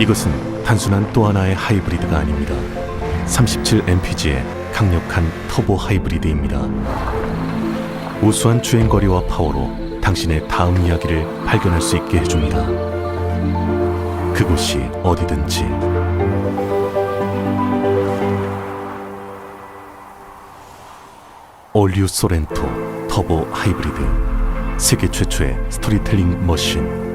이것은 단순한 또 하나의 하이브리드가 아닙니다. 37mpg의 강력한 터보 하이브리드입니다. 우수한 주행거리와 파워로 당신의 다음 이야기를 발견할 수 있게 해줍니다. 그곳이 어디든지. 올류 소렌토 터보 하이브리드, 세계 최초의 스토리텔링 머신.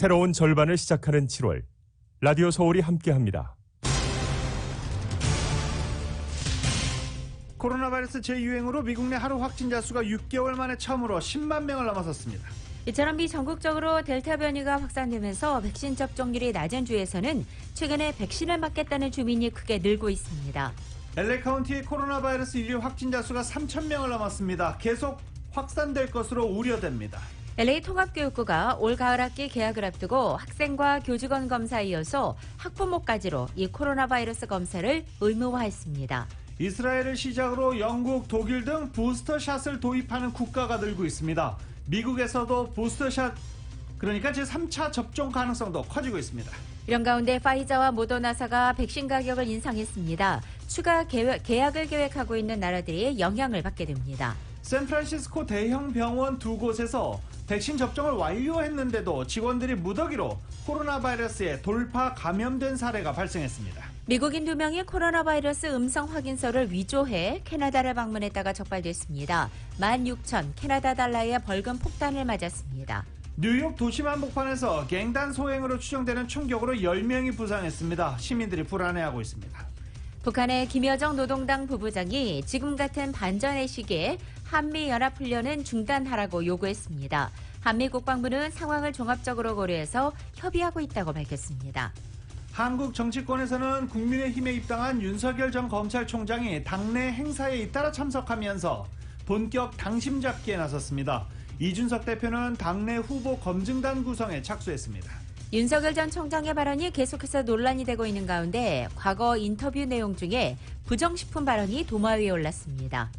새로운 절반을 시작하는 7월, 라디오 서울이 함께합니다. 코로나 바이러스 재유행으로 미국 내 하루 확진자 수가 6개월 만에 처음으로 10만 명을 넘어섰습니다. 이처럼 미 전국적으로 델타 변이가 확산되면서 백신 접종률이 낮은 주에서는 최근에 백신을 맞겠다는 주민이 크게 늘고 있습니다. LA 카운티의 코로나 바이러스 일일 확진자 수가 3천 명을 넘었습니다. 계속 확산될 것으로 우려됩니다. LA 통합교육부가 올 가을 학기 개학을 앞두고 학생과 교직원 검사에 이어서 학부모까지로 이 코로나 바이러스 검사를 의무화했습니다. 이스라엘을 시작으로 영국, 독일 등 부스터샷을 도입하는 국가가 늘고 있습니다. 미국에서도 부스터샷, 그러니까 제3차 접종 가능성도 커지고 있습니다. 이런 가운데 파이자와 모더나사가 백신 가격을 인상했습니다. 추가 계약을 계획하고 있는 나라들이 영향을 받게 됩니다. 샌프란시스코 대형 병원 두 곳에서 백신 접종을 완료했는데도 직원들이 무더기로 코로나 바이러스에 돌파 감염된 사례가 발생했습니다. 미국인 2명이 코로나 바이러스 음성 확인서를 위조해 캐나다를 방문했다가 적발됐습니다. 16,000 캐나다 달러의 벌금 폭탄을 맞았습니다. 뉴욕 도심 한복판에서 갱단 소행으로 추정되는 총격으로 10명이 부상했습니다. 시민들이 불안해하고 있습니다. 북한의 김여정 노동당 부부장이 지금 같은 반전의 시기에 한미연합훈련은 중단하라고 요구했습니다. 한미 국방부는 상황을 종합적으로 고려해서 협의하고 있다고 밝혔습니다. 한국 정치권에서는 국민의힘에 입당한 윤석열 전 검찰총장이 당내 행사에 잇따라 참석하면서 본격 당심 잡기에 나섰습니다. 이준석 대표는 당내 후보 검증단 구성에 착수했습니다. 윤석열 전 총장의 발언이 계속해서 논란이 되고 있는 가운데 과거 인터뷰 내용 중에 부정식품 발언이 도마 위에 올랐습니다.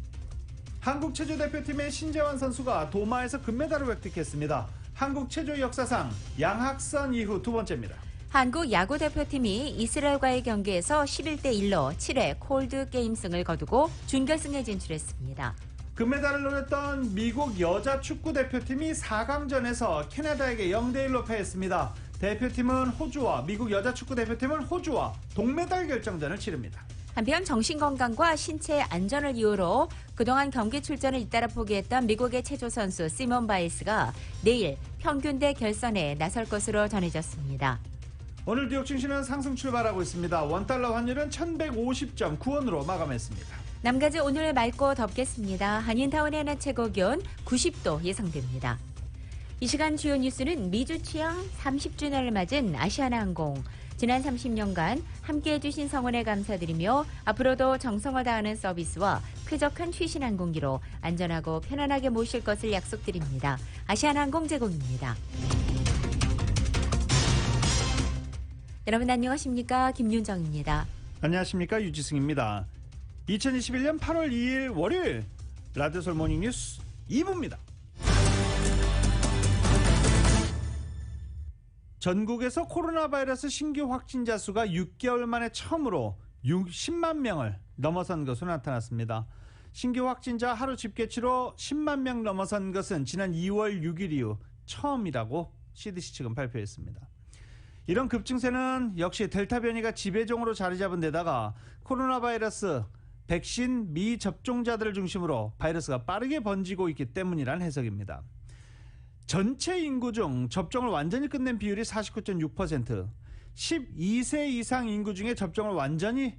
한국 체조 대표팀의 신재환 선수가 도마에서 금메달을 획득했습니다. 한국 체조 역사상 양학선 이후 두 번째입니다. 한국 야구 대표팀이 이스라엘과의 경기에서 11대1로 7회 콜드 게임 승을 거두고 준결승에 진출했습니다. 금메달을 노렸던 미국 여자 축구 대표팀이 4강전에서 캐나다에게 0대1로 패했습니다. 대표팀은 호주와 미국 여자 축구 대표팀은 호주와 동메달 결정전을 치릅니다. 한편 정신건강과 신체 안전을 이유로 그동안 경기 출전을 잇따라 포기했던 미국의 체조 선수 시몬 바이스가 내일 평균대 결선에 나설 것으로 전해졌습니다. 오늘 뉴욕 증시는 상승 출발하고 있습니다. 원달러 환율은 1150.9원으로 마감했습니다. 남가주 오늘 맑고 덥겠습니다. 한인타운의 낮 최고 기온 90도 예상됩니다. 이 시간 주요 뉴스는 미주 취항 30주년을 맞은 아시아나항공. 지난 30년간 함께해 주신 성원에 감사드리며 앞으로도 정성을 다하는 서비스와 쾌적한 최신 항공기로 안전하고 편안하게 모실 것을 약속드립니다. 아시아나항공 제공입니다. 여러분 안녕하십니까? 김윤정입니다. 안녕하십니까? 유지승입니다. 2021년 8월 2일 월요일 라디오 서울 모닝뉴스 2부입니다. 전국에서 코로나 바이러스 신규 확진자 수가 6개월 만에 처음으로 10만 명을 넘어선 것으로 나타났습니다. 신규 확진자 하루 집계치로 10만 명 넘어선 것은 지난 2월 6일 이후 처음이라고 CDC 측은 발표했습니다. 이런 급증세는 역시 델타 변이가 지배종으로 자리 잡은 데다가 코로나 바이러스 백신 미접종자들을 중심으로 바이러스가 빠르게 번지고 있기 때문이란 해석입니다. 전체 인구 중 접종을 완전히 끝낸 비율이 49.6%, 12세 이상 인구 중에 접종을 완전히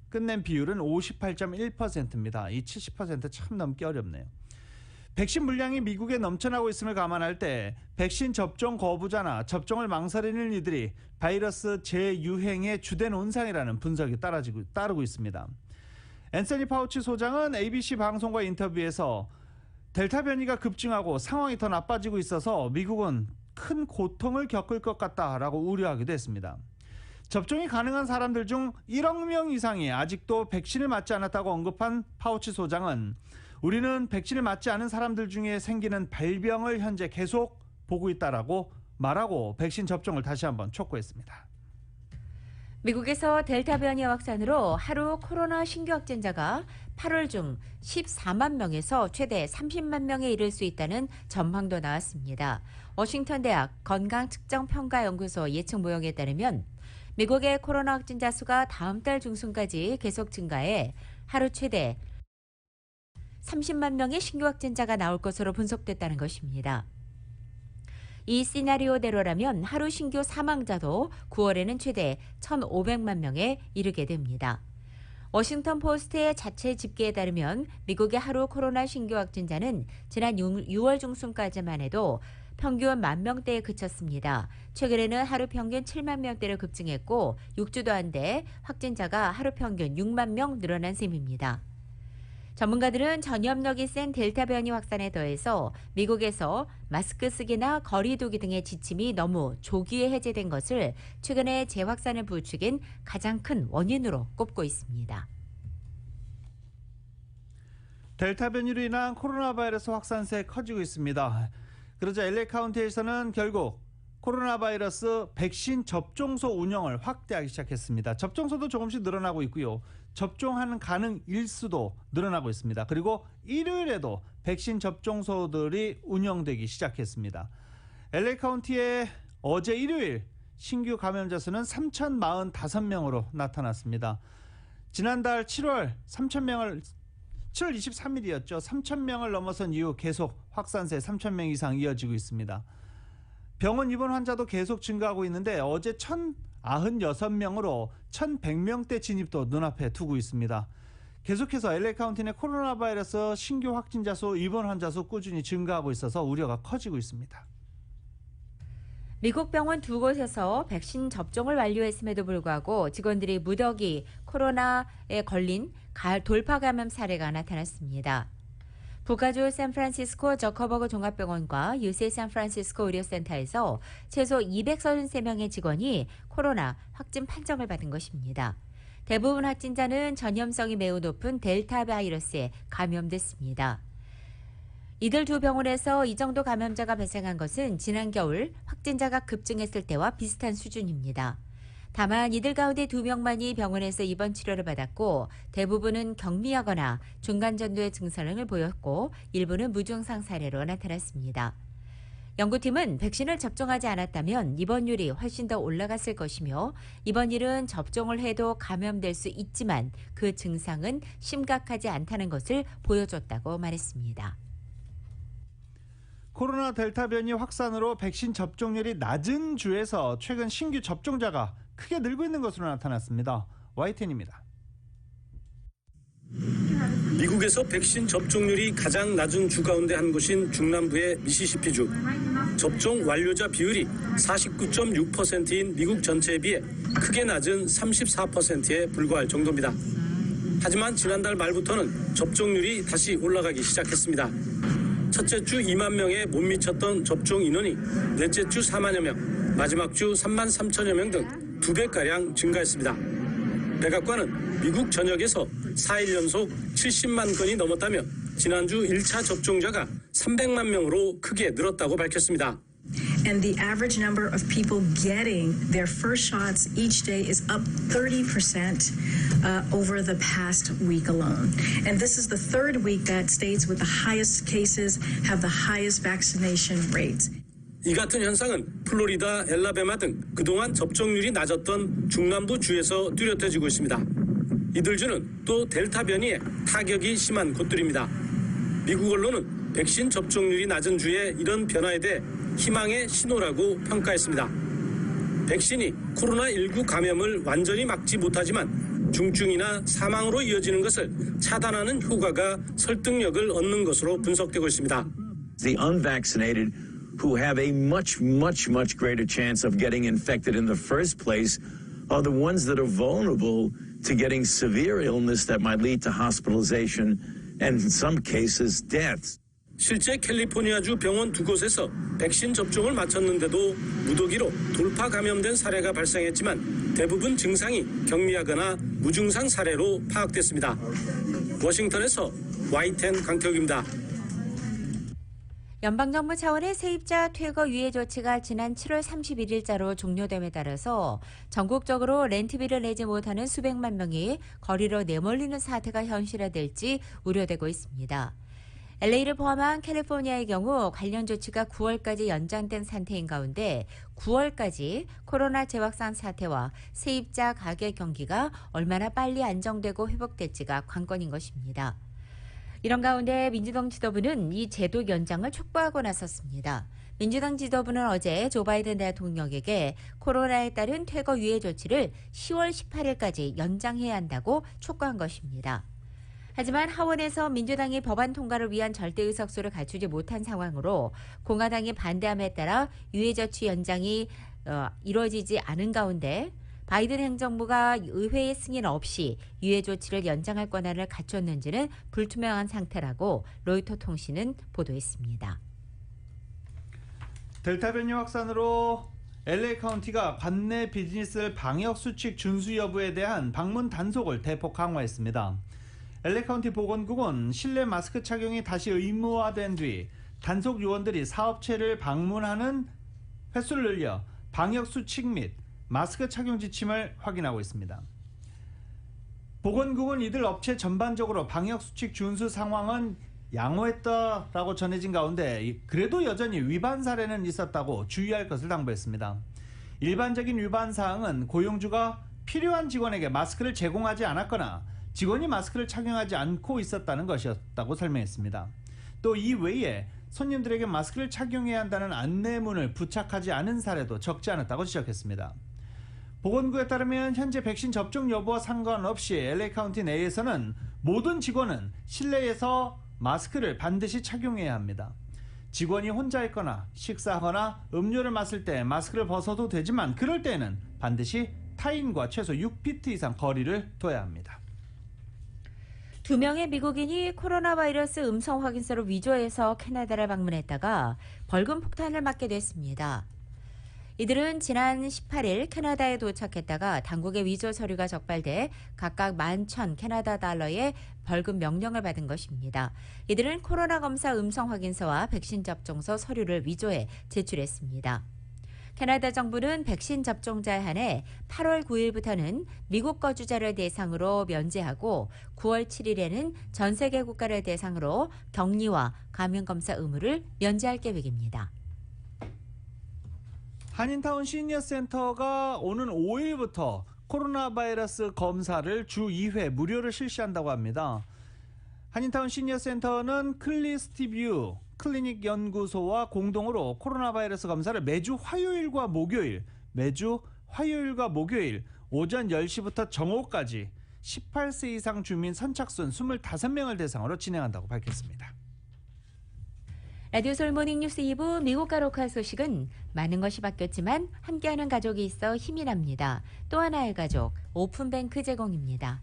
끝낸 비율은 58.1%입니다. 이 70% 참 넘기 어렵네요. 백신 물량이 미국에 넘쳐나고 있음을 감안할 때 백신 접종 거부자나 접종을 망설이는 이들이 바이러스 재유행의 주된 온상이라는 분석이 따르고 있습니다. 앤서니 파우치 소장은 ABC 방송과 인터뷰에서 델타 변이가 급증하고 상황이 더 나빠지고 있어서 미국은 큰 고통을 겪을 것 같다라고 우려하기도 했습니다. 접종이 가능한 사람들 중 1억 명 이상이 아직도 백신을 맞지 않았다고 언급한 파우치 소장은 우리는 백신을 맞지 않은 사람들 중에 생기는 발병을 현재 계속 보고 있다라고 말하고 백신 접종을 다시 한번 촉구했습니다. 미국에서 델타 변이 확산으로 하루 코로나 신규 확진자가 8월 중 14만 명에서 최대 30만 명에 이를 수 있다는 전망도 나왔습니다. 워싱턴 대학 건강측정평가연구소 예측 모형에 따르면 미국의 코로나 확진자 수가 다음 달 중순까지 계속 증가해 하루 최대 30만 명의 신규 확진자가 나올 것으로 분석됐다는 것입니다. 이 시나리오대로라면 하루 신규 사망자도 9월에는 최대 1,500만 명에 이르게 됩니다. 워싱턴 포스트의 자체 집계에 따르면 미국의 하루 코로나 신규 확진자는 지난 6월 중순까지만 해도 평균 10,000명대에 그쳤습니다. 최근에는 하루 평균 7만 명대로 급증했고 6주도 안 돼 확진자가 하루 평균 6만 명 늘어난 셈입니다. 전문가들은 전염력이 센 델타 변이 확산에 더해서 미국에서 마스크 쓰기나 거리 두기 등의 지침이 너무 조기에 해제된 것을 최근에 재확산을 부추긴 가장 큰 원인으로 꼽고 있습니다. 델타 변이로 인한 코로나 바이러스 확산세 커지고 있습니다. 그러자 LA 카운티에서는 결국 코로나 바이러스 백신 접종소 운영을 확대하기 시작했습니다. 접종소도 조금씩 늘어나고 있고요. 접종하는 가능 일수도 늘어나고 있습니다. 그리고 일요일에도 백신 접종소들이 운영되기 시작했습니다. LA 카운티의 어제 일요일 신규 감염자 수는 3,045명으로 나타났습니다. 지난달 7월 23일이었죠. 3,000명을 넘어선 이후 계속 확산세 3,000명 이상 이어지고 있습니다. 병원 입원 환자도 계속 증가하고 있는데 어제 1,096명으로 1,100명대 진입도 눈앞에 두고 있습니다. 계속해서 LA 카운티 내 코로나 바이러스 신규 확진자 수, 입원 환자 수 꾸준히 증가하고 있어서 우려가 커지고 있습니다. 미국 병원 2곳에서 백신 접종을 완료했음에도 불구하고 직원들이 무더기 코로나에 걸린 돌파 감염 사례가 나타났습니다. 북아주 샌프란시스코 저커버그 종합병원과 UC 샌프란시스코 의료센터에서 최소 233명의 직원이 코로나 확진 판정을 받은 것입니다. 대부분 확진자는 전염성이 매우 높은 델타 바이러스에 감염됐습니다. 이들 두 병원에서 이 정도 감염자가 발생한 것은 지난 겨울 확진자가 급증했을 때와 비슷한 수준입니다. 다만 이들 가운데 2명만이 병원에서 입원 치료를 받았고 대부분은 경미하거나 중간 정도의 증상을 보였고 일부는 무증상 사례로 나타났습니다. 연구팀은 백신을 접종하지 않았다면 입원율이 훨씬 더 올라갔을 것이며 입원율은 접종을 해도 감염될 수 있지만 그 증상은 심각하지 않다는 것을 보여줬다고 말했습니다. 코로나 델타 변이 확산으로 백신 접종률이 낮은 주에서 최근 신규 접종자가 크게 늘고 있는 것으로 나타났습니다. YTN입니다. 미국에서 백신 접종률이 가장 낮은 주 가운데 한 곳인 중남부의 미시시피주. 접종 완료자 비율이 49.6%인 미국 전체에 비해 크게 낮은 34%에 불과할 정도입니다. 하지만 지난달 말부터는 접종률이 다시 올라가기 시작했습니다. 첫째 주 2만 명에 못 미쳤던 접종 인원이 넷째 주 4만여 명, 마지막 주 3만 3천여 명 등 2배가량 증가했습니다. 백악관은 미국 전역에서 4일 연속 70만 건이 넘었다며 지난주 1차 접종자가 300만 명으로 크게 늘었다고 밝혔습니다. And the average number of people getting their first shots each day is up 30% over the past week alone. And this is the third week that states with the highest cases have the highest vaccination rates. 이 같은 현상은 플로리다, 엘라베마 등 그동안 접종률이 낮았던 중남부 주에서 뚜렷해지고 있습니다. 이들 주는 또 델타 변이에 타격이 심한 곳들입니다. 미국 언론은 백신 접종률이 낮은 주의 이런 변화에 대해 희망의 신호라고 평가했습니다. 백신이 코로나19 감염을 완전히 막지 못하지만 중증이나 사망으로 이어지는 것을 차단하는 효과가 설득력을 얻는 것으로 분석되고 있습니다. The unvaccinated who have a much greater chance of getting infected in the first place are the ones that are vulnerable to getting severe illness that might lead to hospitalization and in some cases deaths. 실제 캘리포니아주 병원 2곳에서 백신 접종을 마쳤는데도 무더기로 돌파 감염된 사례가 발생했지만 대부분 증상이 경미하거나 무증상 사례로 파악됐습니다. 워싱턴에서 YTN 강태욱입니다. 연방정부 차원의 세입자 퇴거 유예 조치가 지난 7월 31일자로 종료됨에 따라서 전국적으로 렌트비를 내지 못하는 수백만 명이 거리로 내몰리는 사태가 현실화될지 우려되고 있습니다. LA를 포함한 캘리포니아의 경우 관련 조치가 9월까지 연장된 상태인 가운데 9월까지 코로나 재확산 사태와 세입자 가계 경기가 얼마나 빨리 안정되고 회복될지가 관건인 것입니다. 이런 가운데 민주당 지도부는 이 제도 연장을 촉구하고 나섰습니다. 민주당 지도부는 어제 조 바이든 대통령에게 코로나에 따른 퇴거 유예 조치를 10월 18일까지 연장해야 한다고 촉구한 것입니다. 하지만 하원에서 민주당이 법안 통과를 위한 절대 의석수를 갖추지 못한 상황으로 공화당이 반대함에 따라 유예 조치 연장이 이루어지지 않은 가운데 바이든 행정부가 의회의 승인 없이 유예 조치를 연장할 권한을 갖췄는지는 불투명한 상태라고 로이터 통신은 보도했습니다. 델타 변이 확산으로 LA 카운티가 관내 비즈니스 방역 수칙 준수 여부에 대한 방문 단속을 대폭 강화했습니다. LA 카운티 보건국은 실내 마스크 착용이 다시 의무화된 뒤 단속 요원들이 사업체를 방문하는 횟수를 늘려 방역 수칙 및 마스크 착용 지침을 확인하고 있습니다. 보건국은 이들 업체 전반적으로 방역수칙 준수 상황은 양호했다라고 전해진 가운데 그래도 여전히 위반 사례는 있었다고 주의할 것을 당부했습니다. 일반적인 위반 사항은 고용주가 필요한 직원에게 마스크를 제공하지 않았거나 직원이 마스크를 착용하지 않고 있었다는 것이었다고 설명했습니다. 또 이 외에 손님들에게 마스크를 착용해야 한다는 안내문을 부착하지 않은 사례도 적지 않았다고 지적했습니다. 보건국에 따르면 현재 백신 접종 여부와 상관없이 LA 카운티 내에서는 모든 직원은 실내에서 마스크를 반드시 착용해야 합니다. 직원이 혼자 있거나 식사하거나 음료를 마실 때 마스크를 벗어도 되지만 그럴 때는 반드시 타인과 최소 6피트 이상 거리를 둬야 합니다. 2명의 미국인이 코로나 바이러스 음성 확인서를 위조해서 캐나다를 방문했다가 벌금 폭탄을 맞게 됐습니다. 이들은 지난 18일 캐나다에 도착했다가 당국의 위조 서류가 적발돼 각각 11,000 캐나다 달러의 벌금 명령을 받은 것입니다. 이들은 코로나 검사 음성 확인서와 백신 접종서 서류를 위조해 제출했습니다. 캐나다 정부는 백신 접종자에 한해 8월 9일부터는 미국 거주자를 대상으로 면제하고 9월 7일에는 전 세계 국가를 대상으로 격리와 감염검사 의무를 면제할 계획입니다. 한인타운 시니어센터가 오는 5일부터 코로나 바이러스 검사를 주 2회 무료로 실시한다고 합니다. 한인타운 시니어센터는 클리스티뷰 클리닉 연구소와 공동으로 코로나 바이러스 검사를 매주 화요일과 목요일 오전 10시부터 정오까지 18세 이상 주민 선착순 25명을 대상으로 진행한다고 밝혔습니다. 라디오 서울 모닝뉴스 2부 미국과 로컬 소식은 많은 것이 바뀌었지만 함께하는 가족이 있어 힘이 납니다. 또 하나의 가족, 오픈뱅크 제공입니다.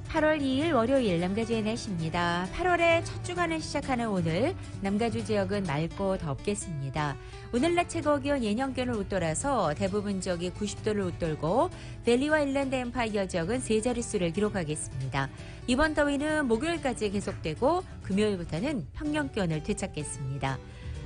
8월 2일 월요일 남가주의 날씨입니다. 8월의 첫 주간을 시작하는 오늘 남가주 지역은 맑고 덥겠습니다. 오늘 낮 최고 기온 예년기온을 웃돌아서 대부분 지역이 90도를 웃돌고 밸리와 일랜드 엠파이어 지역은 3자릿수를 기록하겠습니다. 이번 더위는 목요일까지 계속되고 금요일부터는 평년기온을 되찾겠습니다.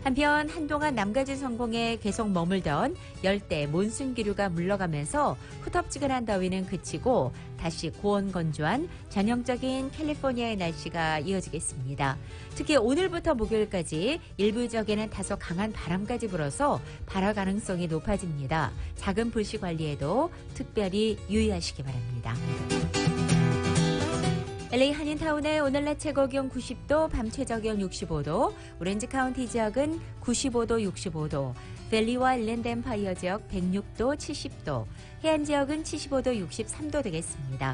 한편 한동안 남가주 성공에 계속 머물던 열대 몬순 기류가 물러가면서 후텁지근한 더위는 그치고 다시 고온 건조한 전형적인 캘리포니아의 날씨가 이어지겠습니다. 특히 오늘부터 목요일까지 일부 지역에는 다소 강한 바람까지 불어서 발화 가능성이 높아집니다. 작은 불씨 관리에도 특별히 유의하시기 바랍니다. LA 한인타운의 오늘 낮 최고 기온 90도, 밤 최저 기온 65도, 오렌지 카운티 지역은 95도, 65도, 밸리와 일랜드 엠파이어 지역 106도, 70도, 해안 지역은 75도, 63도 되겠습니다.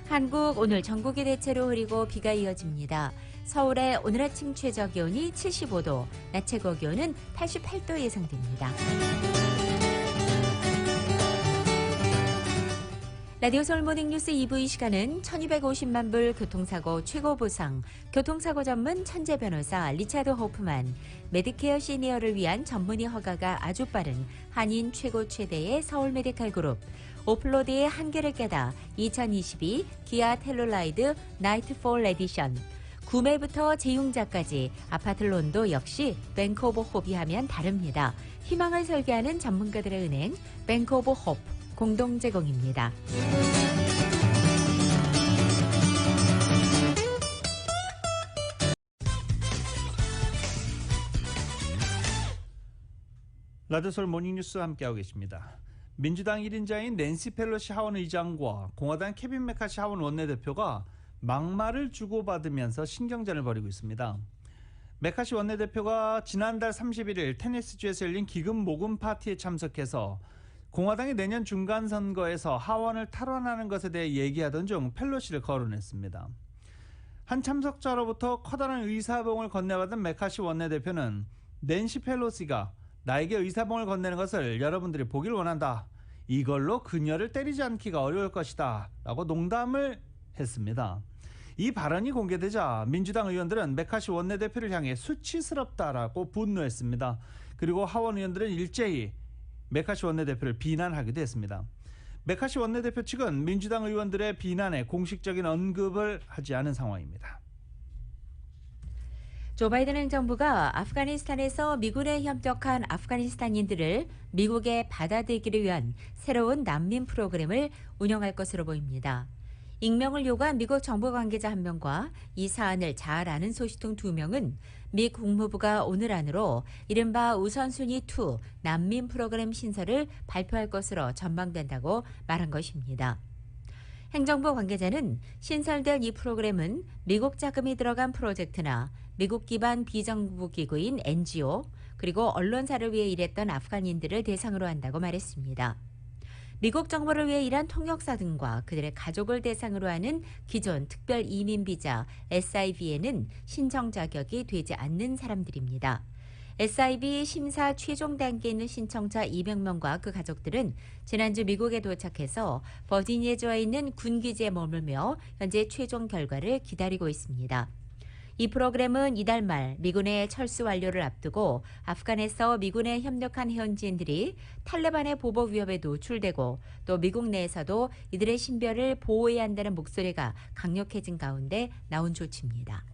한국 오늘 전국이 대체로 흐리고 비가 이어집니다. 서울의 오늘 아침 최저 기온이 75도, 낮 최고 기온은 88도 예상됩니다. 라디오 서울 모닝뉴스 2부 이 시간은 1250만 불 교통사고 최고 보상, 교통사고 전문 천재 변호사 리차드 호프만, 메디케어 시니어를 위한 전문의 허가가 아주 빠른 한인 최고 최대의 서울 메디칼 그룹, 오플로드의 한계를 깨다 2022 기아 텔룰라이드 나이트폴 에디션, 구매부터 재용자까지 아파트론도 역시 뱅크 오브 홉이 하면 다릅니다. 희망을 설계하는 전문가들의 은행 뱅크 오브 홉 공동 제공입니다. 라디오 서울 모닝뉴스 함께하고 계십니다. 민주당 1인자인 낸시 펠로시 하원 의장과 공화당 케빈 메카시 하원 원내대표가 막말을 주고받으면서 신경전을 벌이고 있습니다. 메카시 원내대표가 지난달 31일 테네시주에서 열린 기금 모금 파티에 참석해서 공화당이 내년 중간선거에서 하원을 탈환하는 것에 대해 얘기하던 중 펠로시를 거론했습니다. 한 참석자로부터 커다란 의사봉을 건네받은 메카시 원내대표는 낸시 펠로시가 나에게 의사봉을 건네는 것을 여러분들이 보길 원한다. 이걸로 그녀를 때리지 않기가 어려울 것이다. 라고 농담을 했습니다. 이 발언이 공개되자 민주당 의원들은 메카시 원내대표를 향해 수치스럽다라고 분노했습니다. 그리고 하원 의원들은 일제히 메카시 원내대표를 비난하기도 했습니다. 메카시 원내대표 측은 민주당 의원들의 비난에 공식적인 언급을 하지 않은 상황입니다. 조 바이든 행정부가 아프가니스탄에서 미군에 협력한 아프가니스탄인들을 미국에 받아들이기 위한 새로운 난민 프로그램을 운영할 것으로 보입니다. 익명을 요구한 미국 정부 관계자 1명과 이 사안을 잘 아는 소식통 2명은 미 국무부가 오늘 안으로 이른바 우선순위 2 난민 프로그램 신설을 발표할 것으로 전망된다고 말한 것입니다. 행정부 관계자는 신설된 이 프로그램은 미국 자금이 들어간 프로젝트나 미국 기반 비정부 기구인 NGO 그리고 언론사를 위해 일했던 아프간인들을 대상으로 한다고 말했습니다. 미국 정부를 위해 일한 통역사 등과 그들의 가족을 대상으로 하는 기존 특별 이민 비자 SIV에는 신청 자격이 되지 않는 사람들입니다. SIV 심사 최종 단계에 있는 신청자 200명과 그 가족들은 지난주 미국에 도착해서 버지니아주에 있는 군기지에 머물며 현재 최종 결과를 기다리고 있습니다. 이 프로그램은 이달 말 미군의 철수 완료를 앞두고 아프간에서 미군에 협력한 현지인들이 탈레반의 보복 위협에 노출되고 또 미국 내에서도 이들의 신변을 보호해야 한다는 목소리가 강력해진 가운데 나온 조치입니다.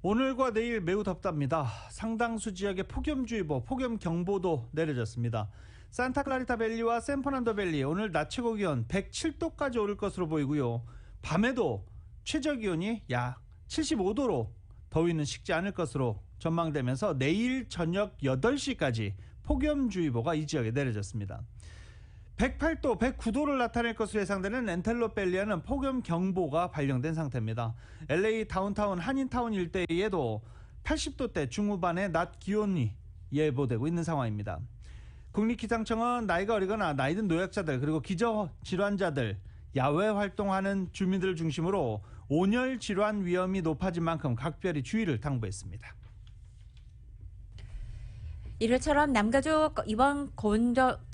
오늘과 내일 매우 덥답니다. 상당수 지역에 폭염주의보, 폭염경보도 내려졌습니다. 산타클라리타 밸리와 샌퍼난도 밸리 오늘 낮 최고 기온 107도까지 오를 것으로 보이고요. 밤에도 최저 기온이 약 75도로 더위는 식지 않을 것으로 전망되면서 내일 저녁 8시까지 폭염주의보가 이 지역에 내려졌습니다. 108도, 109도를 나타낼 것으로 예상되는 엔텔로 밸리에는 폭염경보가 발령된 상태입니다. LA 다운타운 한인타운 일대에도 80도대 중후반의 낮 기온이 예보되고 있는 상황입니다. 국립기상청은 나이가 어리거나 나이든 노약자들 그리고 기저질환자들 야외 활동하는 주민들을 중심으로 온열 질환 위험이 높아진 만큼 각별히 주의를 당부했습니다. 이를처럼 남가주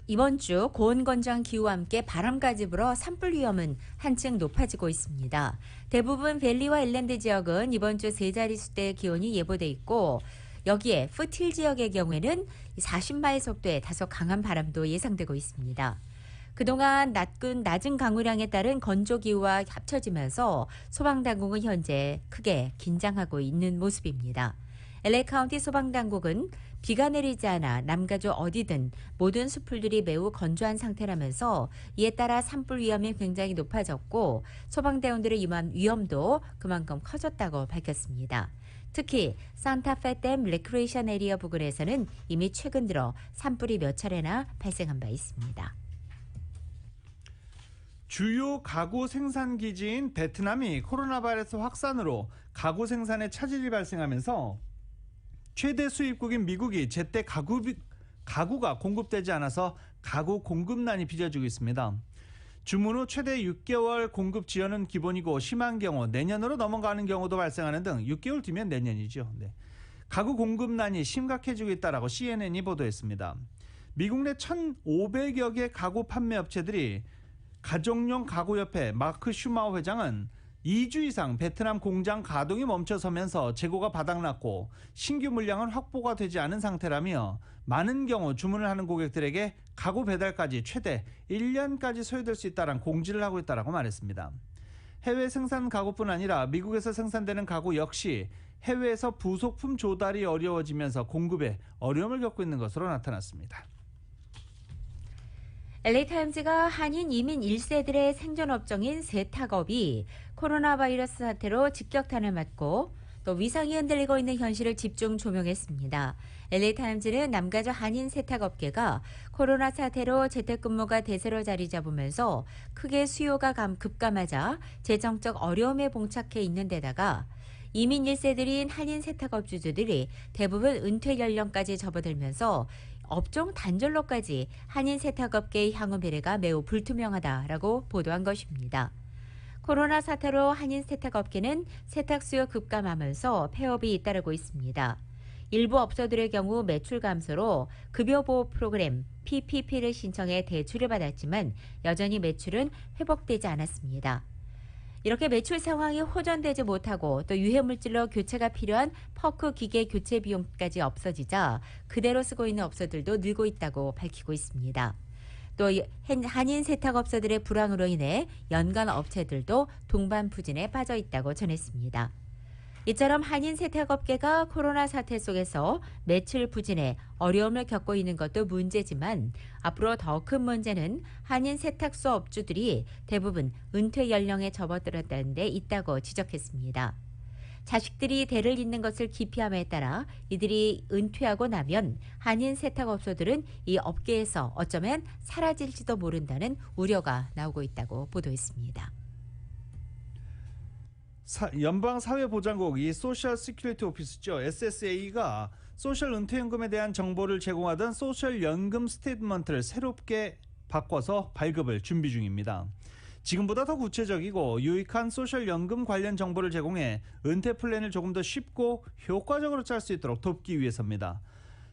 이번 주 고온 건조한 기후와 함께 바람까지 불어 산불 위험은 한층 높아지고 있습니다. 대부분 밸리와 인랜드 지역은 이번 주 3자릿수대의 기온이 예보돼 있고 여기에 푸틸 지역의 경우에는 40마일 속도의 다소 강한 바람도 예상되고 있습니다. 그동안 낮은 강우량에 따른 건조기후와 합쳐지면서 소방당국은 현재 크게 긴장하고 있는 모습입니다. LA 카운티 소방당국은 비가 내리지 않아 남가주 어디든 모든 숲풀들이 매우 건조한 상태라면서 이에 따라 산불 위험이 굉장히 높아졌고 소방대원들의 임한 위험도 그만큼 커졌다고 밝혔습니다. 특히 산타페 댐 레크레이션 에리어 부근에서는 이미 최근 들어 산불이 몇 차례나 발생한 바 있습니다. 주요 가구 생산 기지인 베트남이 코로나 바이러스 확산으로 가구 생산에 차질이 발생하면서 최대 수입국인 미국이 제때 가구가 공급되지 않아서 가구 공급난이 빚어지고 있습니다. 주문 후 최대 6개월 공급 지연은 기본이고 심한 경우 내년으로 넘어가는 경우도 발생하는 등 6개월 뒤면 내년이죠. 가구 공급난이 심각해지고 있다라고 CNN이 보도했습니다. 미국 내 1,500여 개 가구 판매 업체들이 가정용 가구협회 마크 슈마우 회장은 2주 이상 베트남 공장 가동이 멈춰서면서 재고가 바닥났고 신규 물량은 확보가 되지 않은 상태라며 많은 경우 주문을 하는 고객들에게 가구 배달까지 최대 1년까지 소요될 수 있다는 공지를 하고 있다고 말했습니다. 해외 생산 가구뿐 아니라 미국에서 생산되는 가구 역시 해외에서 부속품 조달이 어려워지면서 공급에 어려움을 겪고 있는 것으로 나타났습니다. LA타임즈가 한인 이민 1세들의 생존 업종인 세탁업이 코로나 바이러스 사태로 직격탄을 맞고 또 위상이 흔들리고 있는 현실을 집중 조명했습니다. LA타임즈는 남가주 한인 세탁업계가 코로나 사태로 재택근무가 대세로 자리 잡으면서 크게 수요가 급감하자 재정적 어려움에 봉착해 있는 데다가 이민 1세들인 한인 세탁업주들이 대부분 은퇴 연령까지 접어들면서 업종 단절로까지 한인 세탁업계의 향후 미래가 매우 불투명하다라고 보도한 것입니다. 코로나 사태로 한인 세탁업계는 세탁 수요 급감하면서 폐업이 잇따르고 있습니다. 일부 업소들의 경우 매출 감소로 급여보호 프로그램 PPP를 신청해 대출을 받았지만 여전히 매출은 회복되지 않았습니다. 이렇게 매출 상황이 호전되지 못하고 또 유해물질로 교체가 필요한 퍼크 기계 교체 비용까지 없어지자 그대로 쓰고 있는 업소들도 늘고 있다고 밝히고 있습니다. 또 한인 세탁업소들의 불황으로 인해 연간 업체들도 동반부진에 빠져 있다고 전했습니다. 이처럼 한인 세탁업계가 코로나 사태 속에서 매출 부진에 어려움을 겪고 있는 것도 문제지만 앞으로 더 큰 문제는 한인 세탁소 업주들이 대부분 은퇴 연령에 접어들었다는 데 있다고 지적했습니다. 자식들이 대를 잇는 것을 기피함에 따라 이들이 은퇴하고 나면 한인 세탁업소들은 이 업계에서 어쩌면 사라질지도 모른다는 우려가 나오고 있다고 보도했습니다. 연방사회보장국 이 소셜 시큐리티 오피스죠. SSA가 소셜 은퇴연금에 대한 정보를 제공하던 소셜 연금 스테이트먼트를 새롭게 바꿔서 발급을 준비 중입니다. 지금보다 더 구체적이고 유익한 소셜 연금 관련 정보를 제공해 은퇴 플랜을 조금 더 쉽고 효과적으로 짤 수 있도록 돕기 위해서입니다.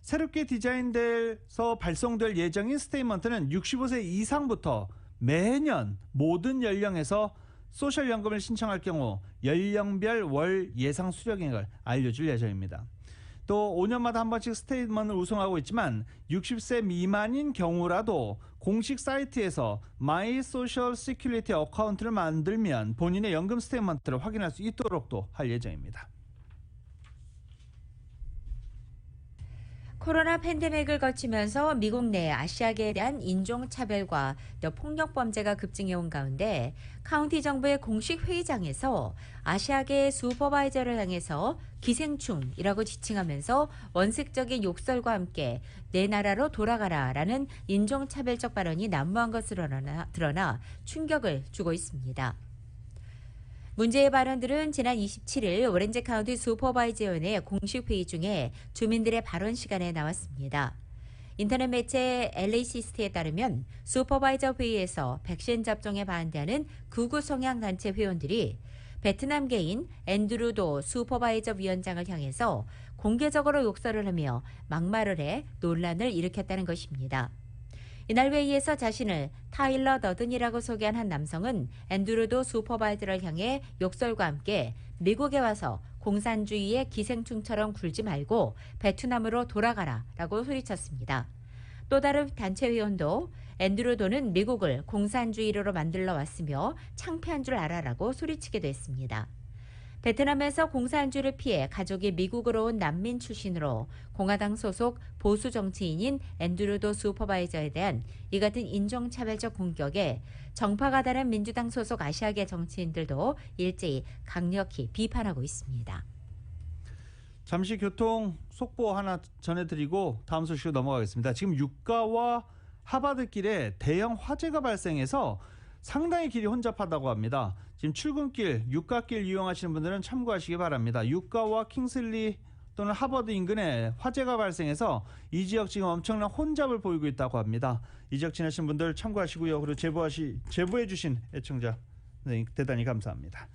새롭게 디자인돼서 발송될 예정인 스테이트먼트는 65세 이상부터 매년 모든 연령에서 소셜연금을 신청할 경우 연령별 월 예상 수령액을 알려줄 예정입니다. 또 5년마다 한 번씩 스테이트먼트를 우송하고 있지만 60세 미만인 경우라도 공식 사이트에서 마이 소셜 시큐리티 어카운트를 만들면 본인의 연금 스테이트먼트를 확인할 수 있도록도 할 예정입니다. 코로나 팬데믹을 거치면서 미국 내 아시아계에 대한 인종차별과 또 폭력범죄가 급증해온 가운데 카운티 정부의 공식 회의장에서 아시아계 슈퍼바이저를 향해서 기생충이라고 지칭하면서 원색적인 욕설과 함께 내 나라로 돌아가라라는 인종차별적 발언이 난무한 것으로 드러나 충격을 주고 있습니다. 문제의 발언들은 지난 27일 오렌지 카운티 슈퍼바이저위원회 공식 회의 중에 주민들의 발언 시간에 나왔습니다. 인터넷 매체 LA시스트에 따르면 슈퍼바이저 회의에서 백신 접종에 반대하는 극우 성향 단체 회원들이 베트남계인 앤드루도 슈퍼바이저 위원장을 향해서 공개적으로 욕설을 하며 막말을 해 논란을 일으켰다는 것입니다. 이날 회의에서 자신을 타일러 더든이라고 소개한 한 남성은 앤드루도 슈퍼바이저를 향해 욕설과 함께 미국에 와서 공산주의의 기생충처럼 굴지 말고 베트남으로 돌아가라라고 소리쳤습니다. 또 다른 단체 회원도 앤드루도는 미국을 공산주의로 만들러 왔으며 창피한 줄 알아라고 소리치기도 했습니다. 베트남에서 공산주의를 피해 가족이 미국으로 온 난민 출신으로 공화당 소속 보수 정치인인 앤드루도 슈퍼바이저에 대한 이 같은 인종차별적 공격에 정파가 다른 민주당 소속 아시아계 정치인들도 일제히 강력히 비판하고 있습니다. 잠시 교통 속보 하나 전해드리고 다음 소식으로 넘어가겠습니다. 지금 유가와 하바드길에 대형 화재가 발생해서 상당히 길이 혼잡하다고 합니다. 지금 출근길, 유가길 이용하시는 분들은 참고하시기 바랍니다. 유가와 킹슬리 또는 하버드 인근에 화재가 발생해서 이 지역 지금 엄청난 혼잡을 보이고 있다고 합니다. 이 지역 지나신 분들 참고하시고요. 그리고 제보해 주신 애청자 대단히 감사합니다.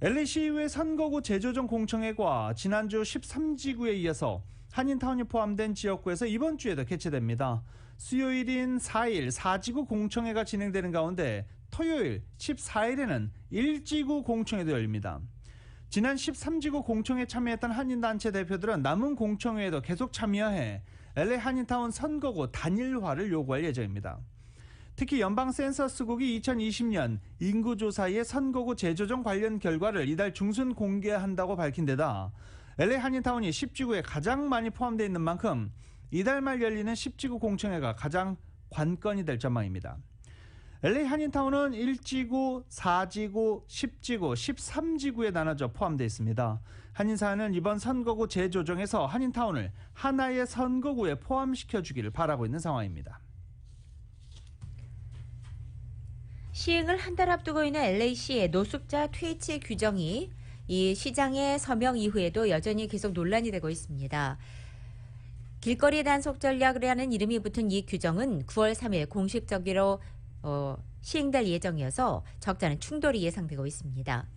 LA시의회 선거구 재조정 공청회가 지난주 13지구에 이어서 한인타운이 포함된 지역구에서 이번 주에도 개최됩니다. 수요일인 4일 4지구 공청회가 진행되는 가운데 토요일 14일에는 1지구 공청회도 열립니다. 지난 13지구 공청회에 참여했던 한인단체 대표들은 남은 공청회에도 계속 참여해 LA 한인타운 선거구 단일화를 요구할 예정입니다. 특히 연방 센서스국이 2020년 인구조사의 선거구 재조정 관련 결과를 이달 중순 공개한다고 밝힌 데다 LA 한인타운이 10지구에 가장 많이 포함되어 있는 만큼 이달 말 열리는 10지구 공청회가 가장 관건이 될 전망입니다. LA 한인타운은 1지구, 4지구, 10지구, 13지구에 나눠져 포함되어 있습니다. 한인사회는 이번 선거구 재조정에서 한인타운을 하나의 선거구에 포함시켜주기를 바라고 있는 상황입니다. 시행을 한 달 앞두고 있는 LA시의 노숙자 퇴치 규정이 이 시장의 서명 이후에도 여전히 계속 논란이 되고 있습니다. 길거리 단속 전략이라는 이름이 붙은 이 규정은 9월 3일 공식적으로 시행될 예정이어서 적잖은 충돌이 예상되고 있습니다.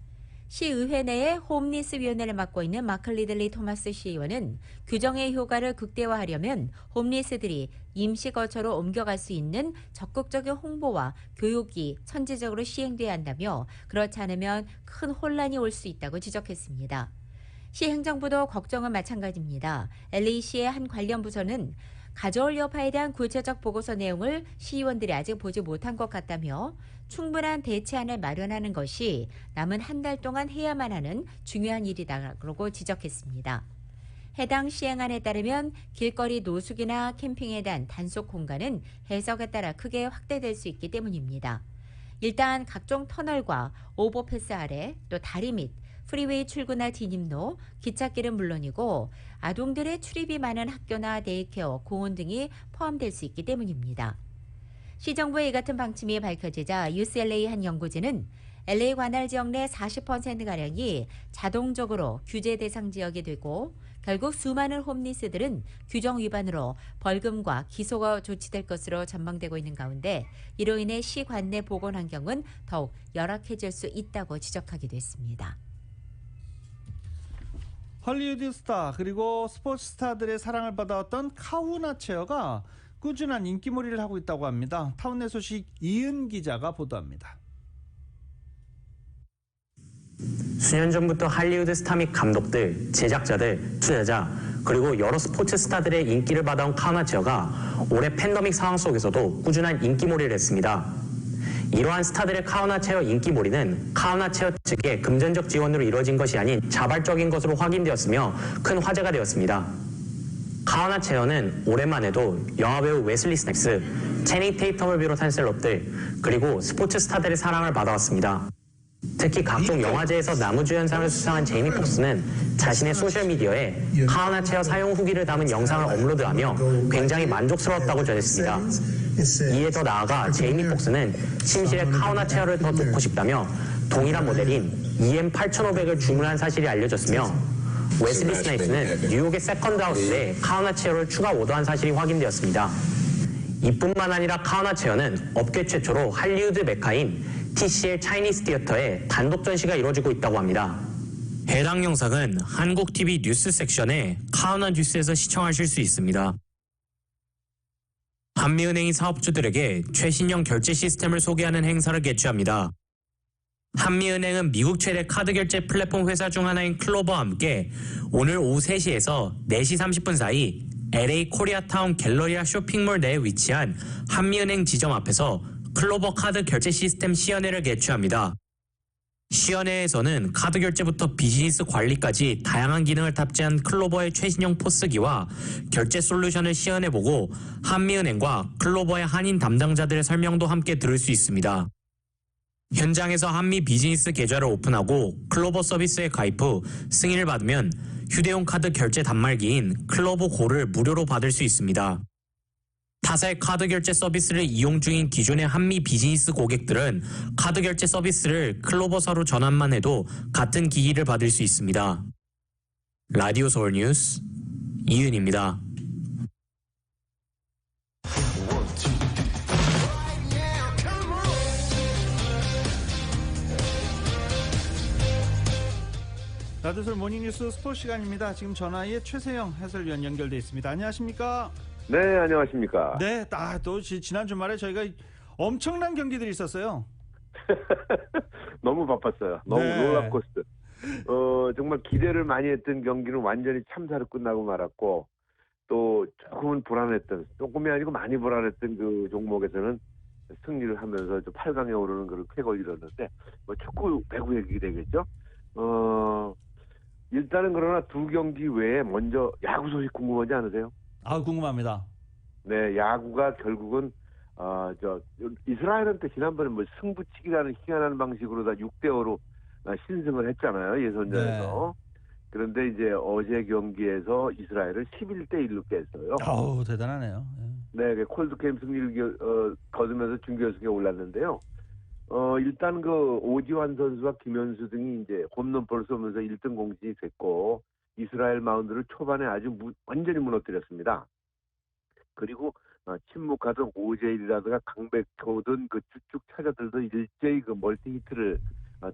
시의회 내에 홈리스위원회를 맡고 있는 마크 리들리 토마스 시의원은 규정의 효과를 극대화하려면 홈리스들이 임시거처로 옮겨갈 수 있는 적극적인 홍보와 교육이 선제적으로 시행돼야 한다며 그렇지 않으면 큰 혼란이 올 수 있다고 지적했습니다. 시 행정부도 걱정은 마찬가지입니다. LA시의 한 관련 부서는 가져올 여파에 대한 구체적 보고서 내용을 시의원들이 아직 보지 못한 것 같다며 충분한 대체안을 마련하는 것이 남은 한 달 동안 해야만 하는 중요한 일이다라고 지적했습니다. 해당 시행안에 따르면 길거리 노숙이나 캠핑에 대한 단속 공간은 해석에 따라 크게 확대될 수 있기 때문입니다. 일단 각종 터널과 오버패스 아래 또 다리 및 프리웨이 출구나 진입로, 기찻길은 물론이고 아동들의 출입이 많은 학교나 데이케어, 공원 등이 포함될 수 있기 때문입니다. 시정부의 이 같은 방침이 밝혀지자 UCLA 한 연구진은 LA 관할 지역 내 40%가량이 자동적으로 규제 대상 지역이 되고 결국 수많은 홈리스들은 규정 위반으로 벌금과 기소가 조치될 것으로 전망되고 있는 가운데 이로 인해 시 관내 보건 환경은 더욱 열악해질 수 있다고 지적하기도 했습니다. 헐리우드 스타 그리고 스포츠 스타들의 사랑을 받아왔던 카우나 체어가 꾸준한 인기몰이를 하고 있다고 합니다. 타운내 소식 이은 기자가 보도합니다. 수년 전부터 할리우드 스타 및 감독들, 제작자들, 투자자, 그리고 여러 스포츠 스타들의 인기를 받아온 카우나 체어가 올해 팬데믹 상황 속에서도 꾸준한 인기몰이를 했습니다. 이러한 스타들의 카우나 체어 인기몰이는 카우나 체어 측의 금전적 지원으로 이루어진 것이 아닌 자발적인 것으로 확인되었으며 큰 화제가 되었습니다. 카우나 체어는 오랜만에도 영화배우 웨슬리 스냅스, 체닝 테이텀을 비롯한 셀럽들, 그리고 스포츠 스타들의 사랑을 받아왔습니다. 특히 각종 영화제에서 나무주연상을 수상한 제이미 폭스는 자신의 소셜미디어에 카우나 체어 사용 후기를 담은 영상을 업로드하며 굉장히 만족스러웠다고 전했습니다. 이에 더 나아가 제이미 폭스는 침실에 카우나 체어를 더 놓고 싶다며 동일한 모델인 EM8500을 주문한 사실이 알려졌으며 웨슬리 스나이프는 뉴욕의 세컨드 하우스에 카우나 체어를 추가 오더한 사실이 확인되었습니다. 이뿐만 아니라 카우나 체어는 업계 최초로 할리우드 메카인 TCL 차이니스 티어터에 단독 전시가 이루어지고 있다고 합니다. 해당 영상은 한국 TV 뉴스 섹션의 카우나 뉴스에서 시청하실 수 있습니다. 한미은행이 사업주들에게 최신형 결제 시스템을 소개하는 행사를 개최합니다. 한미은행은 미국 최대 카드 결제 플랫폼 회사 중 하나인 클로버와 함께 오늘 오후 3시에서 4시 30분 사이 LA 코리아타운 갤러리아 쇼핑몰 내에 위치한 한미은행 지점 앞에서 클로버 카드 결제 시스템 시연회를 개최합니다. 시연회에서는 카드 결제부터 비즈니스 관리까지 다양한 기능을 탑재한 클로버의 최신형 포스기와 결제 솔루션을 시연해보고 한미은행과 클로버의 한인 담당자들의 설명도 함께 들을 수 있습니다. 현장에서 한미 비즈니스 계좌를 오픈하고 클로버 서비스에 가입 후 승인을 받으면 휴대용 카드 결제 단말기인 클로버 고를 무료로 받을 수 있습니다. 타사의 카드 결제 서비스를 이용 중인 기존의 한미 비즈니스 고객들은 카드 결제 서비스를 클로버사로 전환만 해도 같은 기기를 받을 수 있습니다. 라디오 서울 뉴스 이은입니다. 라디오솔 모닝뉴스 스포츠 시간입니다. 지금 전화에 최세영 해설위원 연결돼 있습니다. 안녕하십니까? 네, 안녕하십니까. 네, 또 지난 주말에 저희가 엄청난 경기들이 있었어요. 너무 바빴어요. 너무 네. 롤러코스터. 정말 기대를 많이 했던 경기는 완전히 참사로 끝나고 말았고, 또 조금은 불안했던, 조금이 아니고 많이 불안했던 그 종목에서는 승리를 하면서 8강에 오르는 그런 쾌거를 이뤘는데, 뭐 축구 배구 얘기 되겠죠. 일단은 그러나 두 경기 외에 먼저 야구 소식 궁금하지 않으세요? 궁금합니다. 네, 야구가 결국은 이스라엘한테 지난번에 뭐 승부치기라는 희한한 방식으로 다 6대5로 신승을 했잖아요, 예선전에서. 그런데 이제 어제 경기에서 이스라엘을 11대1로 깼어요. 아우, 대단하네요. 네, 콜드게임 승리를 거두면서 준결승에 올랐는데요. 일단 그 오지환 선수와 김현수 등이 이제 홈런볼을 쏘면서 1등 공신이 됐고, 이스라엘 마운드를 초반에 아주 완전히 무너뜨렸습니다. 그리고 침묵하던 오제일이라든가 강백호든 그 쭉쭉 타자들도 일제히 그 멀티 히트를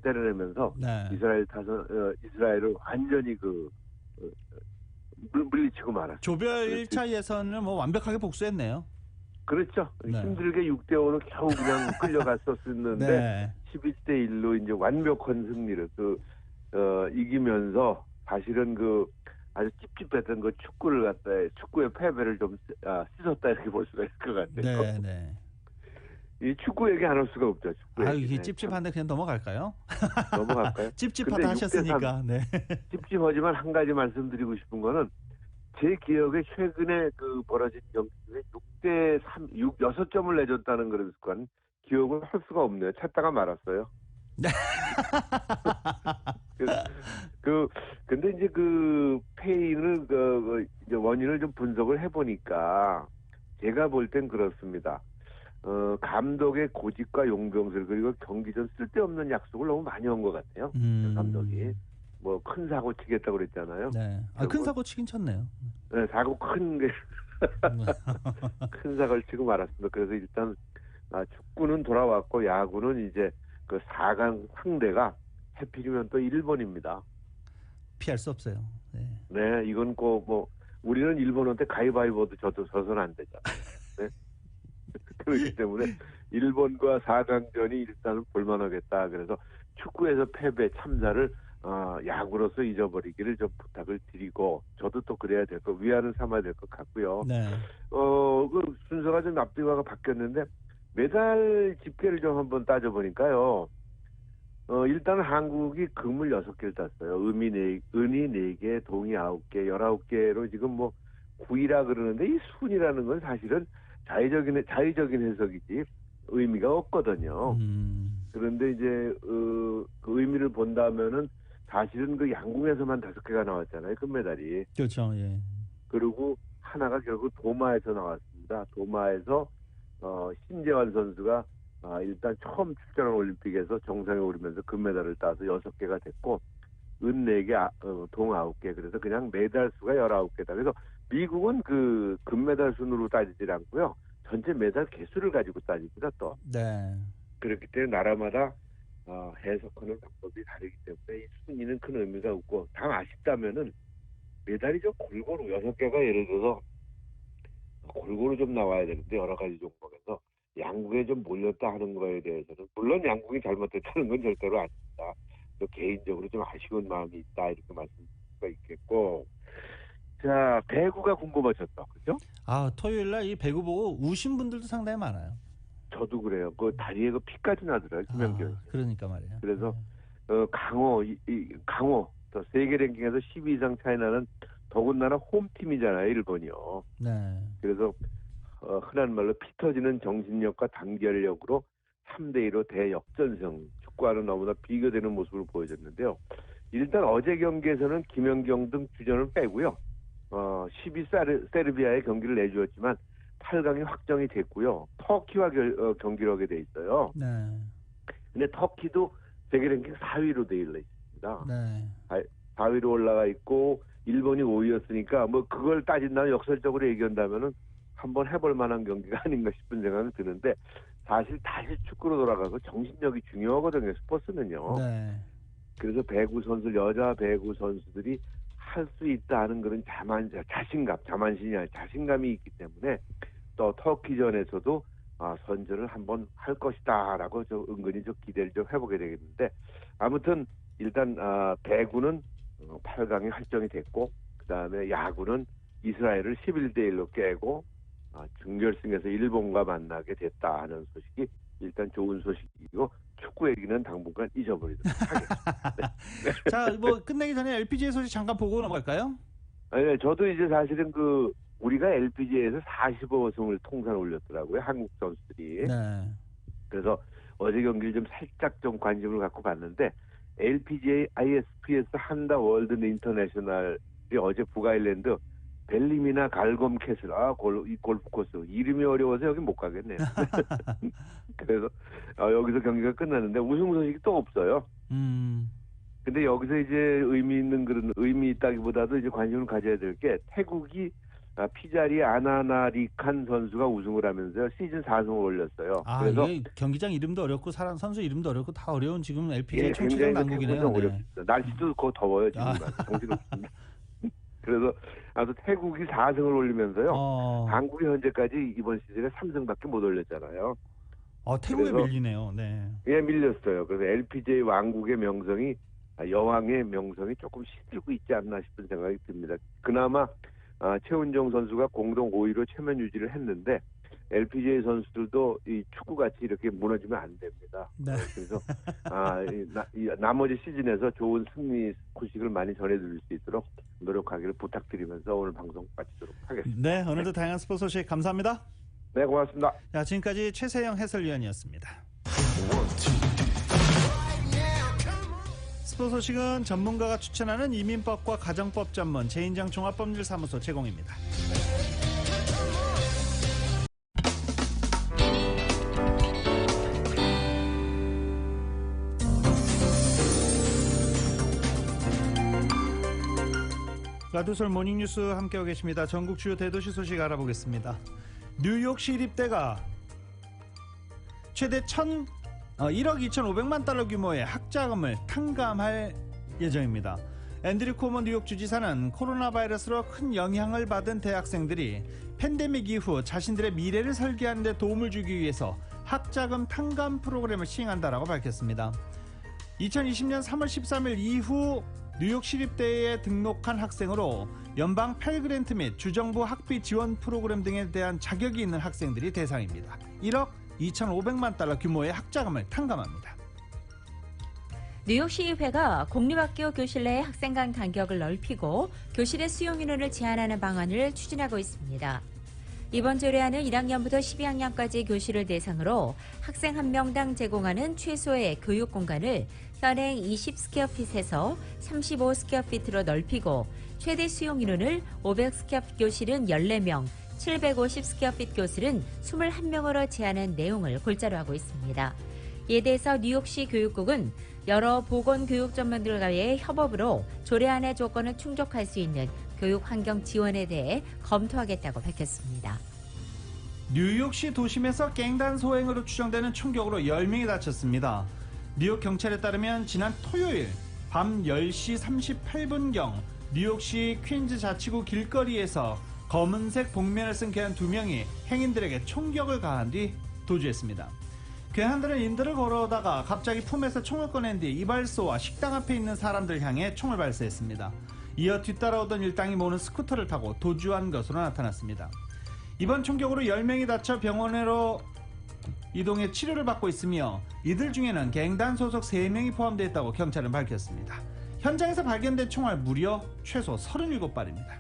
때려내면서 네. 이스라엘을 완전히 물리치고 말았어요. 조별 1차 예선을 뭐 완벽하게 복수했네요. 그렇죠. 네. 힘들게 6대5로 겨우 그냥 끌려갔었는데 네. 11대1로 이제 완벽한 승리를 이기면서 사실은 아주 찝찝했던 그 축구의 패배를 좀 씻었다 이렇게 볼 수가 있을 것 같아요. 네, 네. 이 축구 얘기 안 할 수가 없죠. 축구 얘기. 이게 찝찝한데 그냥 넘어갈까요? 넘어갈까요? 찝찝하다 근데 하셨으니까. 네. 찝찝하지만 한 가지 말씀드리고 싶은 거는 제 기억에 최근에 벌어진 경기 중에 6점 내줬다는 그런 습관 기억을 할 수가 없네요. 찾다가 말았어요. 근데 이제 페인을 이제 원인을 좀 분석을 해보니까 제가 볼 땐 그렇습니다. 감독의 고집과 용병술 그리고 경기 전 쓸데없는 약속을 너무 많이 한 것 같아요. 감독이 뭐 큰 사고 치겠다고 그랬잖아요. 네. 큰 사고 치긴 쳤네요. 네, 사고 큰 사고를 치고 말았습니다. 그래서 일단 축구는 돌아왔고 야구는 이제 4강 상대가 해필이면 또 일본입니다. 피할 수 없어요. 네. 네, 이건 꼭 우리는 일본한테 가위바위보도 져서는 안 되잖아요. 네? 그렇기 때문에 일본과 4강전이 일단은 볼만하겠다. 그래서 축구에서 패배 참사를 야구로서 잊어버리기를 좀 부탁을 드리고 저도 또 그래야 될 거 위안을 삼아야 될 것 같고요. 네. 순서가 좀 앞뒤가 바뀌었는데 메달 집계를 좀 한번 따져보니까요. 일단 한국이 금을 6개를 땄어요. 은이 4개, 동이 9개, 19개로 지금 9위라 그러는데 이 순이라는 건 사실은 자의적인 해석이지 의미가 없거든요. 그런데 이제 그 의미를 본다면은 사실은 양궁에서만 5개가 나왔잖아요. 금메달이. 그렇죠. 예. 그리고 하나가 결국 도마에서 나왔습니다. 도마에서 신재환 선수가 일단 처음 출전한 올림픽에서 정상에 오르면서 금메달을 따서 6개가 됐고 은 4개, 동 9개. 그래서 그냥 메달 수가 19개다. 그래서 미국은 금메달 순으로 따지질 않고요. 전체 메달 개수를 가지고 따집니다. 또. 네. 그렇기 때문에 나라마다 해석하는 방법이 다르기 때문에 이 순위는 큰 의미가 없고 다만 아쉽다면은 메달이 좀 골고루 6개가 예를 들어서 골고루 좀 나와야 되는데 여러 가지 종목에서 양궁에 좀 몰렸다 하는 거에 대해서는 물론 양궁이 잘못됐다는 건 절대로 아닙니다. 또 개인적으로 좀 아쉬운 마음이 있다 이렇게 말씀드릴 수가 있겠고 자 배구가 궁금하셨다 그죠? 토요일날 이 배구 보고 우신 분들도 상당히 많아요. 저도 그래요. 다리에 피까지 나더라고요. 김연경. 그러니까 말이에요. 그래서 강호 또 세계 랭킹에서 10위 이상 차이 나는 더군다나 홈팀이잖아요. 일본이요. 네. 그래서 흔한 말로 피 터지는 정신력과 단결력으로 3대2로 대역전승 축구와는 너무나 비교되는 모습을 보여줬는데요. 일단 어제 경기에서는 김연경 등 주전을 빼고요. 10위 세르비아의 경기를 내주었지만 8강이 확정이 됐고요. 터키와 경기를 하게 돼 있어요. 네. 근데 터키도 세계 랭킹 4위로 되어 있습니다. 네. 4위로 올라가 있고 일본이 5위였으니까 그걸 따진다면 역설적으로 얘기한다면은 한번 해볼 만한 경기가 아닌가 싶은 생각이 드는데 사실 다시 축구로 돌아가고 정신력이 중요하거든요. 스포츠는요. 네. 그래서 배구 선수, 여자 배구 선수들이 할 수 있다는 그런 자만신이 아니라 자신감이 있기 때문에 또 터키전에서도 선전을 한번 할 것이다라고 저 은근히 좀 기대를 좀 해보게 되겠는데, 아무튼 일단 배구는 8강에 확정이 됐고, 그 다음에 야구는 이스라엘을 11대1로 깨고 준결승에서 일본과 만나게 됐다 하는 소식이 일단 좋은 소식이고, 축구 얘기는 당분간 잊어버리도록 하겠습니다. 네. 자, 뭐 끝내기 전에 LPGA 소식 잠깐 보고 넘어갈까요? 네, 저도 이제 사실은 우리가 LPGA에서 45승을 통산 올렸더라고요, 한국 선수들이. 네. 그래서 어제 경기를 좀 살짝 좀 관심을 갖고 봤는데, LPGA ISPS 한다 월드 인터내셔널이 어제 북아일랜드 벨리미나 갈검 캐슬, 이 골프 코스 이름이 어려워서 여기 못 가겠네요. 그래서 여기서 경기가 끝났는데 우승 소식이 또 없어요. 근데 여기서 이제 의미 있다기보다도 이제 관심을 가져야 될 게, 태국이 피자리 아나나리칸 선수가 우승을 하면서 시즌 4승을 올렸어요. 그래서 이게 경기장 이름도 어렵고 선수 이름도 어렵고 다 어려운 지금 LPGA 청취자 굉장히 난국이네요. 어렵습니다. 날씨도 더워요 지금. 정신없습니다. 그래서 아주 태국이 4승을 올리면서요. 한국이 현재까지 이번 시즌에 3승밖에 못 올렸잖아요. 태국에 밀리네요. 네. 예, 밀렸어요. 그래서 LPGA 왕국의 명성이, 여왕의 명성이 조금 시들고 있지 않나 싶은 생각이 듭니다. 그나마 최은정 선수가 공동 5위로 체면 유지를 했는데, LPGA 선수들도 이 축구같이 이렇게 무너지면 안 됩니다. 네. 그래서 나머지 시즌에서 좋은 승리 소식을 많이 전해드릴 수 있도록 노력하기를 부탁드리면서 오늘 방송 마치도록 하겠습니다. 네, 오늘도 다양한 스포츠 소식 감사합니다. 네, 고맙습니다. 자, 지금까지 최세영 해설위원이었습니다. 스포츠 소식은 전문가가 추천하는 이민법과 가정법 전문 재인장 종합법률사무소 제공입니다. 라디오솔 모닝뉴스 함께하고 계십니다. 전국 주요 대도시 소식 알아보겠습니다. 뉴욕 시립대가 최대 1억 2,500만 달러 규모의 학자금을 탕감할 예정입니다. 앤드류 코모 뉴욕 주지사는 코로나 바이러스로 큰 영향을 받은 대학생들이 팬데믹 이후 자신들의 미래를 설계하는 데 도움을 주기 위해서 학자금 탕감 프로그램을 시행한다라고 밝혔습니다. 2020년 3월 13일 이후 뉴욕 시립대에 등록한 학생으로 연방 펠그랜트 및 주정부 학비 지원 프로그램 등에 대한 자격이 있는 학생들이 대상입니다. 1억 2,500만 달러 규모의 학자금을 탕감합니다. 뉴욕시의회가 공립학교 교실 내 학생 간 간격을 넓히고 교실의 수용 인원을 제한하는 방안을 추진하고 있습니다. 이번 조례안은 1학년부터 12학년까지 교실을 대상으로 학생 한 명당 제공하는 최소의 교육 공간을 현행 20스퀘어핏에서 35스퀘어핏으로 넓히고, 최대 수용 인원을 500스퀘어핏 교실은 14명, 750스퀘어핏 교실은 21명으로 제한한 내용을 골자로 하고 있습니다. 이에 대해서 뉴욕시 교육국은 여러 보건교육 전문가와의 협업으로 조례안의 조건을 충족할 수 있는 교육 환경 지원에 대해 검토하겠다고 밝혔습니다. 뉴욕시 도심에서 갱단 소행으로 추정되는 총격으로 10명이 다쳤습니다. 뉴욕 경찰에 따르면 지난 토요일 밤 10시 38분경 뉴욕시 퀸즈 자치구 길거리에서 검은색 복면을 쓴 괴한 2명이 행인들에게 총격을 가한 뒤 도주했습니다. 괴한들은 인들을 걸어오다가 갑자기 품에서 총을 꺼낸 뒤 이발소와 식당 앞에 있는 사람들 향해 총을 발사했습니다. 이어 뒤따라오던 일당이 모는 스쿠터를 타고 도주한 것으로 나타났습니다. 이번 총격으로 10명이 다쳐 병원으로 이동해 치료를 받고 있으며, 이들 중에는 갱단 소속 3명이 포함되어 있다고 경찰은 밝혔습니다. 현장에서 발견된 총알 무려 최소 37발입니다.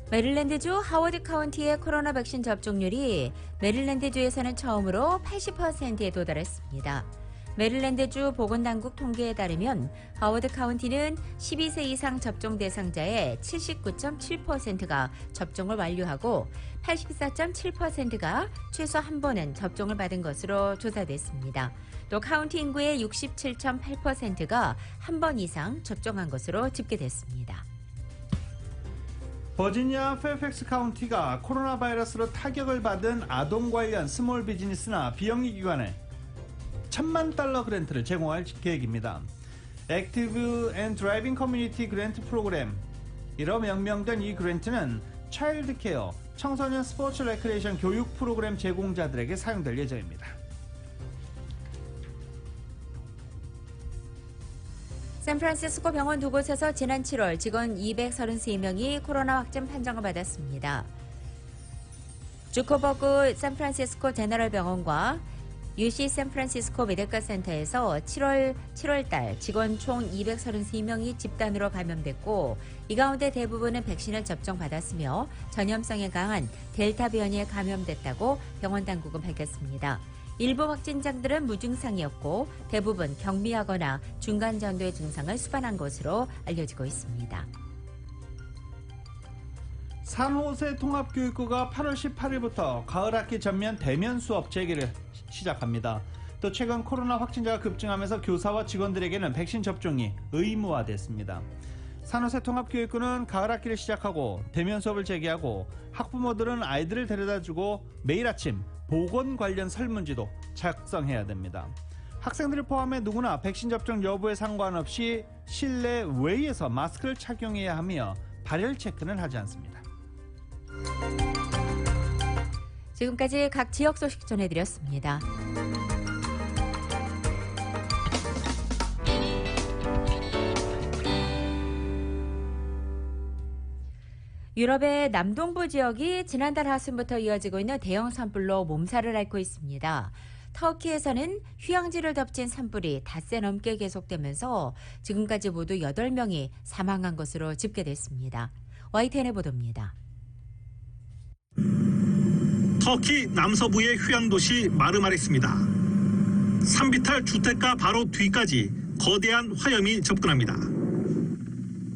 메릴랜드주 하워드 카운티의 코로나 백신 접종률이 메릴랜드주에서는 처음으로 80%에 도달했습니다. 메릴랜드주 보건당국 통계에 따르면 하워드 카운티는 12세 이상 접종 대상자의 79.7%가 접종을 완료하고 84.7%가 최소 한 번은 접종을 받은 것으로 조사됐습니다. 또 카운티 인구의 67.8%가 한 번 이상 접종한 것으로 집계됐습니다. 버지니아 페어팩스 카운티가 코로나 바이러스로 타격을 받은 아동 관련 스몰 비즈니스나 비영리 기관에 $10,000만 그랜트를 제공할 계획입니다. 액티브 앤 드라이빙 커뮤니티 그랜트 프로그램. 이로 명명된 이 그랜트는 차일드 케어, 청소년 스포츠 레크레이션 교육 프로그램 제공자들에게 사용될 예정입니다. 샌프란시스코 병원 두 곳에서 지난 7월 직원 233명이 코로나 확진 판정을 받았습니다. 주커버그 샌프란시스코 제너럴 병원과 UC 샌프란시스코 메디컬 센터에서 7월달 직원 총 233명이 집단으로 감염됐고 이 가운데 대부분은 백신을 접종받았으며 전염성이 강한 델타 변이에 감염됐다고 병원 당국은 밝혔습니다. 일부 확진자들은 무증상이었고 대부분 경미하거나 중간 정도의 증상을 수반한 것으로 알려지고 있습니다. 산호세 통합교육부가 8월 18일부터 가을학기 전면 대면 수업 재개를 시작합니다. 또 최근 코로나 확진자가 급증하면서 교사와 직원들에게는 백신 접종이 의무화됐습니다. 산호세 통합교육부는 가을학기를 시작하고 대면 수업을 재개하고 학부모들은 아이들을 데려다주고 매일 아침 보건 관련 설문지도 작성해야 됩니다. 학생들을 포함해 누구나 백신 접종 여부에 상관없이 실내 외에서 마스크를 착용해야 하며 발열 체크는 하지 않습니다. 지금까지 각 지역 소식 전해드렸습니다. 유럽의 남동부 지역이 지난달 하순부터 이어지고 있는 대형 산불로 몸살을 앓고 있습니다. 터키에서는 휴양지를 덮친 산불이 닷새 넘게 계속되면서 지금까지 모두 8명이 사망한 것으로 집계됐습니다. YTN의 보도입니다. 터키 남서부의 휴양도시 마르마리스입니다. 산비탈 주택가 바로 뒤까지 거대한 화염이 접근합니다.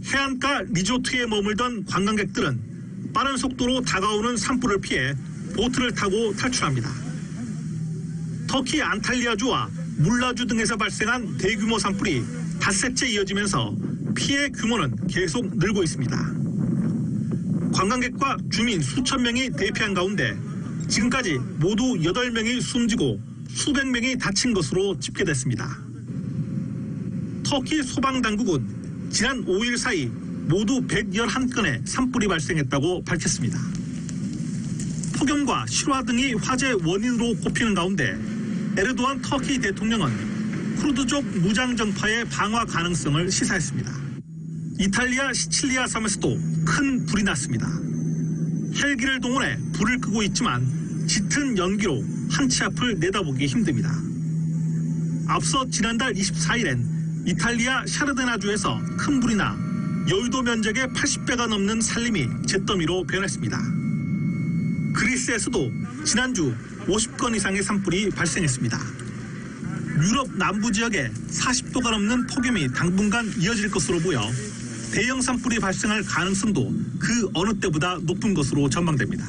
해안가 리조트에 머물던 관광객들은 빠른 속도로 다가오는 산불을 피해 보트를 타고 탈출합니다. 터키 안탈리아주와 물라주 등에서 발생한 대규모 산불이 닷새째 이어지면서 피해 규모는 계속 늘고 있습니다. 관광객과 주민 수천 명이 대피한 가운데 지금까지 모두 8명이 숨지고 수백 명이 다친 것으로 집계됐습니다. 터키 소방당국은 지난 5일 사이 모두 111건의 산불이 발생했다고 밝혔습니다. 폭염과 실화 등이 화재 원인으로 꼽히는 가운데 에르도안 터키 대통령은 쿠르드족 무장정파의 방화 가능성을 시사했습니다. 이탈리아 시칠리아 섬에서도 큰 불이 났습니다. 헬기를 동원해 불을 끄고 있지만 짙은 연기로 한 치 앞을 내다보기 힘듭니다. 앞서 지난달 24일엔 이탈리아 샤르데나주에서 큰 불이 나 여의도 면적의 80배가 넘는 산림이 잿더미로 변했습니다. 그리스에서도 지난주 50건 이상의 산불이 발생했습니다. 유럽 남부 지역에 40도가 넘는 폭염이 당분간 이어질 것으로 보여 대형 산불이 발생할 가능성도 그 어느 때보다 높은 것으로 전망됩니다.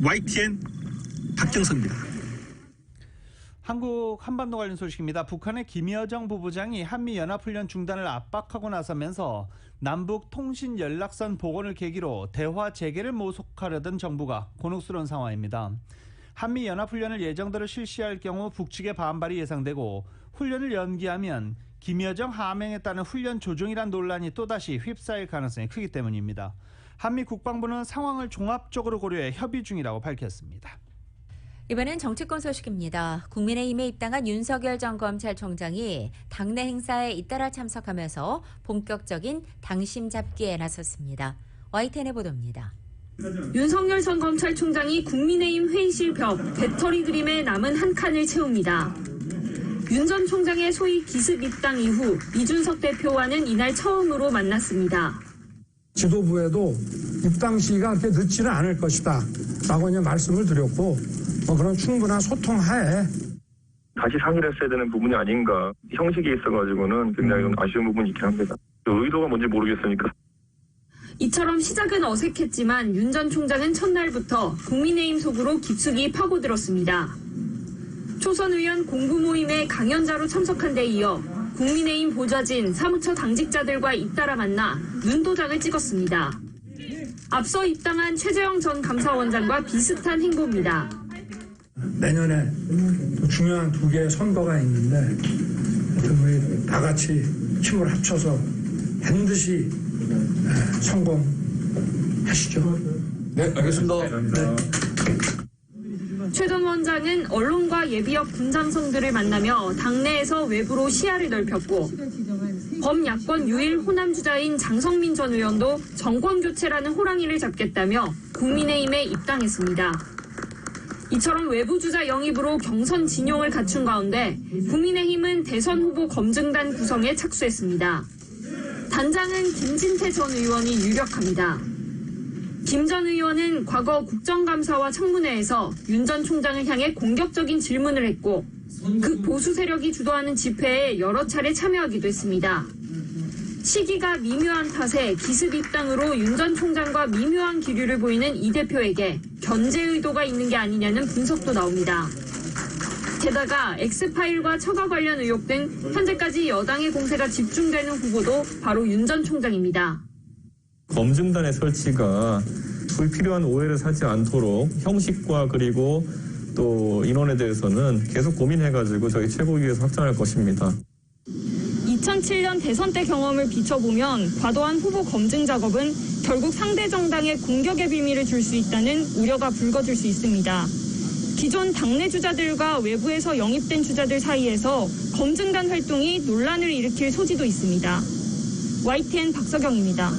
YTN 박경선입니다. 한국 한반도 관련 소식입니다. 북한의 김여정 부부장이 한미연합훈련 중단을 압박하고 나서면서 남북 통신 연락선 복원을 계기로 대화 재개를 모색하려던 정부가 곤혹스러운 상황입니다. 한미연합훈련을 예정대로 실시할 경우 북측의 반발이 예상되고 훈련을 연기하면 김여정 하명에 따른 훈련 조정이란 논란이 또다시 휩싸일 가능성이 크기 때문입니다. 한미 국방부는 상황을 종합적으로 고려해 협의 중이라고 밝혔습니다. 이번엔 정치권 소식입니다. 국민의힘에 입당한 윤석열 전 검찰총장이 당내 행사에 잇따라 참석하면서 본격적인 당심 잡기에 나섰습니다. YTN의 보도입니다. 윤석열 전 검찰총장이 국민의힘 회의실 벽 배터리 그림에 남은 한 칸을 채웁니다. 윤 전 총장의 소위 기습 입당 이후 이준석 대표와는 이날 처음으로 만났습니다. 지도부에도 입당 시기가 그렇게 늦지는 않을 것이다 라고 이제 말씀을 드렸고 그런 충분한 소통하에 다시 상의를 했어야 되는 부분이 아닌가. 형식이 있어가지고는 굉장히 아쉬운 부분이 있긴 합니다. 의도가 뭔지 모르겠으니까. 이처럼 시작은 어색했지만 윤 전 총장은 첫날부터 국민의힘 속으로 깊숙이 파고들었습니다. 초선 의원 공부 모임에 강연자로 참석한 데 이어 국민의힘 보좌진 사무처 당직자들과 잇따라 만나 눈도장을 찍었습니다. 앞서 입당한 최재형 전 감사원장과 비슷한 행보입니다. 내년에 또 중요한 2개의 선거가 있는데 우리 다 같이 힘을 합쳐서 반드시 성공하시죠. 네, 알겠습니다. 네. 최 전 원장은 언론과 예비역 군장성들을 만나며 당내에서 외부로 시야를 넓혔고 범야권 유일 호남 주자인 장성민 전 의원도 정권 교체라는 호랑이를 잡겠다며 국민의힘에 입당했습니다. 이처럼 외부 주자 영입으로 경선 진용을 갖춘 가운데 국민의힘은 대선 후보 검증단 구성에 착수했습니다. 단장은 김진태 전 의원이 유력합니다. 김 전 의원은 과거 국정감사와 청문회에서 윤 전 총장을 향해 공격적인 질문을 했고 극보수 세력이 주도하는 집회에 여러 차례 참여하기도 했습니다. 시기가 미묘한 탓에 기습 입당으로 윤 전 총장과 미묘한 기류를 보이는 이 대표에게 견제 의도가 있는 게 아니냐는 분석도 나옵니다. 게다가 엑스파일과 처가 관련 의혹 등 현재까지 여당의 공세가 집중되는 후보도 바로 윤 전 총장입니다. 검증단의 설치가 불필요한 오해를 사지 않도록 형식과 그리고 또 인원에 대해서는 계속 고민해가지고 저희 최고위에서 확정할 것입니다. 2007년 대선 때 경험을 비춰보면 과도한 후보 검증 작업은 결국 상대 정당의 공격의 빌미를 줄 수 있다는 우려가 불거질 수 있습니다. 기존 당내 주자들과 외부에서 영입된 주자들 사이에서 검증단 활동이 논란을 일으킬 소지도 있습니다. YTN 박서경입니다.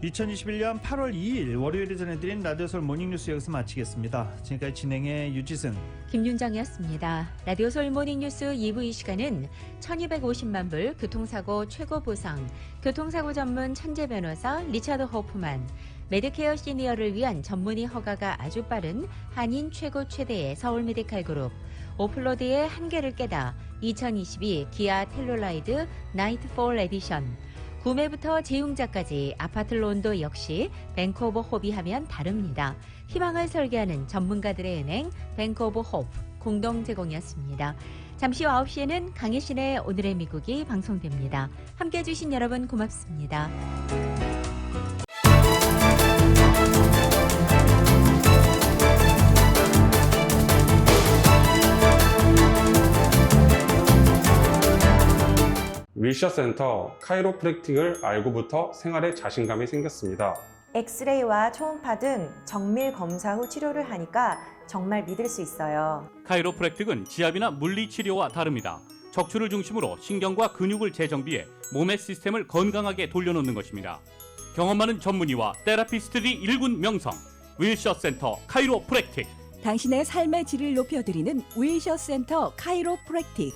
2021년 8월 2일 월요일에 전해드린 라디오서울 모닝뉴스 여기서 마치겠습니다. 지금까지 진행의 유지승, 김윤정이었습니다. 라디오서울 모닝뉴스 2부 이 시간은 1250만 불 교통사고 최고 보상, 교통사고 전문 천재 변호사 리차드 호프만, 메디케어 시니어를 위한 전문의 허가가 아주 빠른 한인 최고 최대의 서울 메디칼 그룹, 오플로드의 한계를 깨다 2022 기아 텔로라이드 나이트폴 에디션, 구매부터 재용자까지 아파트 론도 역시 뱅크 오브 홉이 하면 다릅니다. 희망을 설계하는 전문가들의 은행 뱅크 오브 홉 공동 제공이었습니다. 잠시 후 9시에는 강혜신의 오늘의 미국이 방송됩니다. 함께해 주신 여러분 고맙습니다. 윌셔센터 카이로프랙틱을 알고부터 생활에 자신감이 생겼습니다. 엑스레이와 초음파 등 정밀 검사 후 치료를 하니까 정말 믿을 수 있어요. 카이로프랙틱은 지압이나 물리치료와 다릅니다. 척추를 중심으로 신경과 근육을 재정비해 몸의 시스템을 건강하게 돌려놓는 것입니다. 경험 많은 전문의와 테라피스트들이 일군 명성, 윌셔센터 카이로프랙틱. 당신의 삶의 질을 높여드리는 윌셔센터 카이로프랙틱.